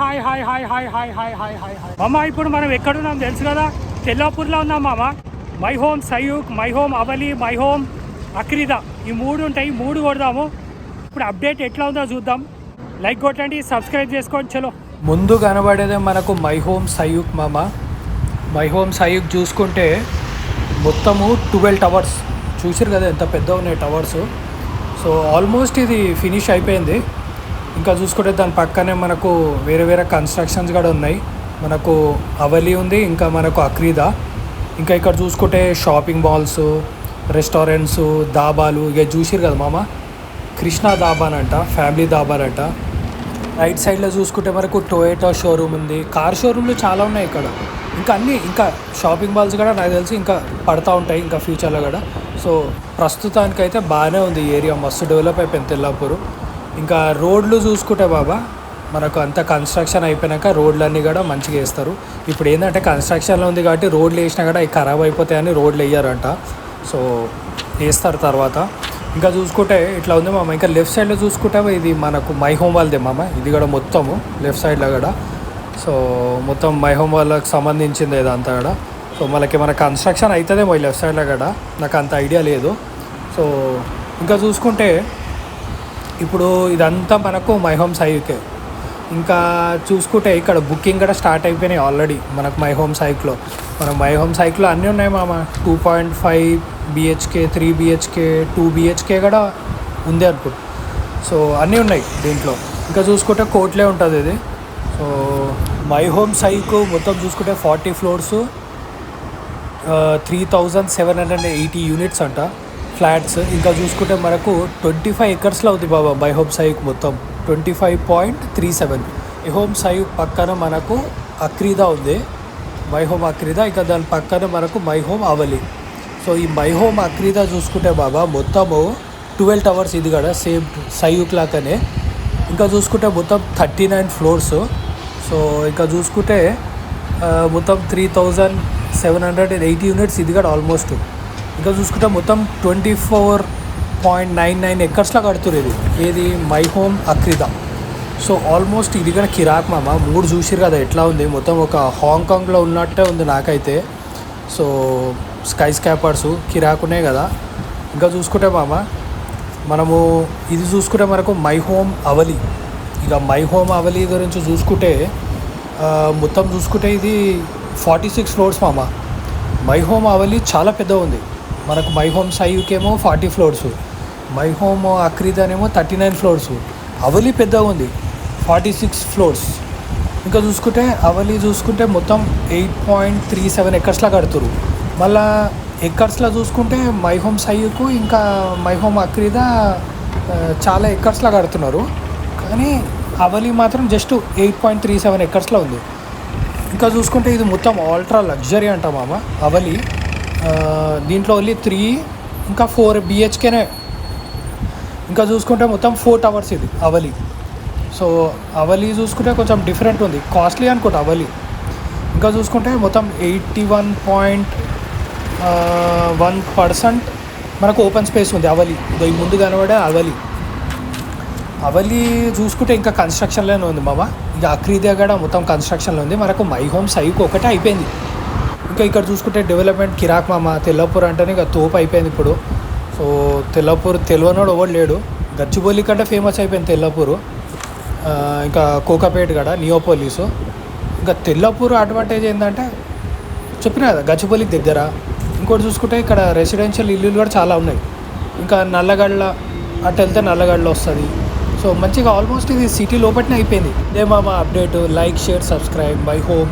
Hi hi hi hi hi hi hi hi hi మామ. ఇప్పుడు మనం ఎక్కడున్నాం తెలుసు కదా, తెల్లాపూర్లో ఉన్నాం మామ. My home Sayuk, my home Avali, my home Akrida, ఈ మూడు ఉంటాయి. మూడు కొడదాము. ఇప్పుడు అప్డేట్ ఎట్లా ఉందో చూద్దాం. లైక్ కొట్టండి, సబ్స్క్రైబ్ చేసుకోండి. చలో. ముందు కనబడేదే మనకు మై హోమ్ సయూక్ మామ. మై హోమ్ సయూక్ చూసుకుంటే మొత్తము 12 టవర్స్ చూసారు కదా, ఎంత పెద్ద ఉన్నాయి టవర్స్. సో ఆల్మోస్ట్ ఇది ఫినిష్ అయిపోయింది. ఇంకా చూసుకుంటే దాని పక్కనే మనకు వేరే వేరే కన్స్ట్రక్షన్స్ కూడా ఉన్నాయి. మనకు అవలి ఉంది, ఇంకా మనకు అక్రీదా. ఇంకా ఇక్కడ చూసుకుంటే షాపింగ్ మాల్స్, రెస్టారెంట్స్, దాబాలు. ఇక చూసిరు కదా మామ, కృష్ణా దాబానంట, ఫ్యామిలీ దాబానంట. రైట్ సైడ్లో చూసుకుంటే మనకు టొయోటా షోరూమ్ ఉంది. కార్ షోరూమ్లు చాలా ఉన్నాయి ఇక్కడ. ఇంకా అన్నీ, ఇంకా షాపింగ్ మాల్స్ కూడా నాకు తెలిసి ఇంకా పడతా ఉంటాయి ఇంకా ఫ్యూచర్లో కూడా. సో ప్రస్తుతానికైతే బాగానే ఉంది ఏరియా, మస్తు డెవలప్ అయిపోయింది తెల్లాపూర్. ఇంకా రోడ్లు చూసుకుంటే బాబా, మనకు అంత కన్స్ట్రక్షన్ అయిపోయాక రోడ్లన్నీ కూడా మంచిగా వేస్తారు. ఇప్పుడు ఏంటంటే కన్స్ట్రక్షన్లో ఉంది కాబట్టి రోడ్లు వేసినా కూడా అవి ఖరాబ్ అయిపోతాయని రోడ్లు వేయరంట. సో వేస్తారు తర్వాత. ఇంకా చూసుకుంటే ఇట్లా ఉంది మామ. ఇంకా లెఫ్ట్ సైడ్లో చూసుకుంటే ఇది మనకు మై హోమ్ వాళ్ళదే మామ. ఇది కూడా మొత్తము లెఫ్ట్ సైడ్లో కూడా. సో మొత్తం మై హోమ్ వాళ్ళకి సంబంధించింది ఇదంతా కూడా. సో మనకి మన కన్స్ట్రక్షన్ అవుతుందేమో ఈ లెఫ్ట్ సైడ్లో కూడా, నాకు అంత ఐడియా లేదు. సో ఇంకా చూసుకుంటే ఇప్పుడు ఇదంతా మనకు మై హోమ్ సైకే. ఇంకా చూసుకుంటే ఇక్కడ బుకింగ్ కూడా స్టార్ట్ అయిపోయినాయి ఆల్రెడీ మనకు మై హోమ్ సైక్లో. మన మై హోమ్ సైక్లో అన్నీ ఉన్నాయి మామ. 2.5 BHK, 3 BHK, 2 BHK కూడా ఉంది అనుకుంటా. సో అన్నీ ఉన్నాయి దీంట్లో. ఇంకా చూసుకుంటే కోట్లే ఉంటుంది ఇది. సో మై హోమ్ సైక్ మొత్తం చూసుకుంటే 40 ఫ్లోర్స్, 3780 యూనిట్స్ అంట ఫ్లాట్స్. ఇంకా చూసుకుంటే మనకు 25 ఎకర్స్లో ఉంది బాబా మై హోమ్ సైక్ మొత్తం. 25.37. ఈ హోమ్ సైక్ పక్కన మనకు అక్రీదా ఉంది, మై హోమ్ అక్రీదా. ఇంకా దాని పక్కన మనకు మై హోమ్ అవలి. సో ఈ మై హోమ్ అక్రీదా చూసుకుంటే బాబా మొత్తము 12 టవర్స్, ఇది కూడా సేమ్ సయూక్ లాగానే. ఇంకా చూసుకుంటే మొత్తం 39 ఫ్లోర్స్. సో ఇంకా చూసుకుంటే మొత్తం 3780 యూనిట్స్, ఇది కూడా ఆల్మోస్ట్. ఇంకా చూసుకుంటే మొత్తం 24.99 ఎకర్స్లో కడుతురు ఇది. ఏది మై హోమ్ అక్రీదా. సో ఆల్మోస్ట్ ఇది కూడా కిరాక్ మామ. 3 చూసిరు కదా ఎట్లా ఉంది, మొత్తం ఒక హాంకాంగ్లో ఉన్నట్టే ఉంది నాకైతే. సో స్కై స్కాపర్స్ కిరాకున్నాయి కదా. ఇంకా చూసుకుంటే మామ మనము ఇది చూసుకుంటే మనకు మై హోమ్ అవలి. ఇక మై హోమ్ అవలి గురించి చూసుకుంటే మొత్తం చూసుకుంటే ఇది 46 ఫ్లోర్స్ మామ. మై హోమ్ అవలి చాలా పెద్ద ఉంది. మనకు మై హోమ్ సయూకేమో 40 ఫ్లోర్స్, మై హోమ్ అక్రీదానేమో 39 ఫ్లోర్స్. అవలి పెద్దగా ఉంది, 46 ఫ్లోర్స్. ఇంకా చూసుకుంటే అవలి చూసుకుంటే మొత్తం 8.37 ఎకర్స్లా కడుతురు. మళ్ళా ఎకర్స్లో చూసుకుంటే మై హోమ్ సయూకు ఇంకా మై హోమ్ అక్రీదా చాలా ఎకర్స్లా కడుతున్నారు. కానీ అవలి మాత్రం జస్ట్ 8.37 ఎకర్స్లో ఉంది. ఇంకా చూసుకుంటే ఇది మొత్తం ఆల్ట్రా లగ్జరీ అంట మామ అవలి. దీంట్లో ఓన్లీ 3 ఇంకా 4 BHKనే. ఇంకా చూసుకుంటే మొత్తం 4 టవర్స్ ఇది అవలి. సో అవలి చూసుకుంటే కొంచెం డిఫరెంట్ ఉంది, కాస్ట్లీ అనుకుంటా అవలి. ఇంకా చూసుకుంటే మొత్తం 81.1% మనకు ఓపెన్ స్పేస్ ఉంది అవలి. ఈ ముందు కనబడే అవలి. అవలి చూసుకుంటే ఇంకా కన్స్ట్రక్షన్లోనే ఉంది మామ. ఇక అక్రీదా కూడా మొత్తం కన్స్ట్రక్షన్లో ఉంది. మనకు మై హోమ్ సైక్ ఒకటే అయిపోయింది. ఇంకా ఇక్కడ చూసుకుంటే డెవలప్మెంట్ కిరాక్ మామ. తెల్లాపూర్ అంటేనే ఇక తోపు అయిపోయింది ఇప్పుడు. సో తెల్లాపూర్ తెలియనోడు ఎవడు లేడు. గచ్చిబౌలి కంటే ఫేమస్ అయిపోయింది తెల్లాపూర్. ఇంకా కోకాపేట కూడా, నియోపోలీసు. ఇంకా తెల్లాపూర్ అడ్వాంటేజ్ ఏంటంటే చెప్పిన కదా గచ్చిబౌలికి దగ్గర. ఇంకోటి చూసుకుంటే ఇక్కడ రెసిడెన్షియల్ ఇల్లులు కూడా చాలా ఉన్నాయి. ఇంకా నల్లగడ్డ అటు వెళ్తే నల్లగడ్డలో వస్తుంది. సో మంచిగా ఆల్మోస్ట్ ఇది సిటీ లోపలనే అయిపోయింది. ఇదే మామ update. Like, share, subscribe. My home.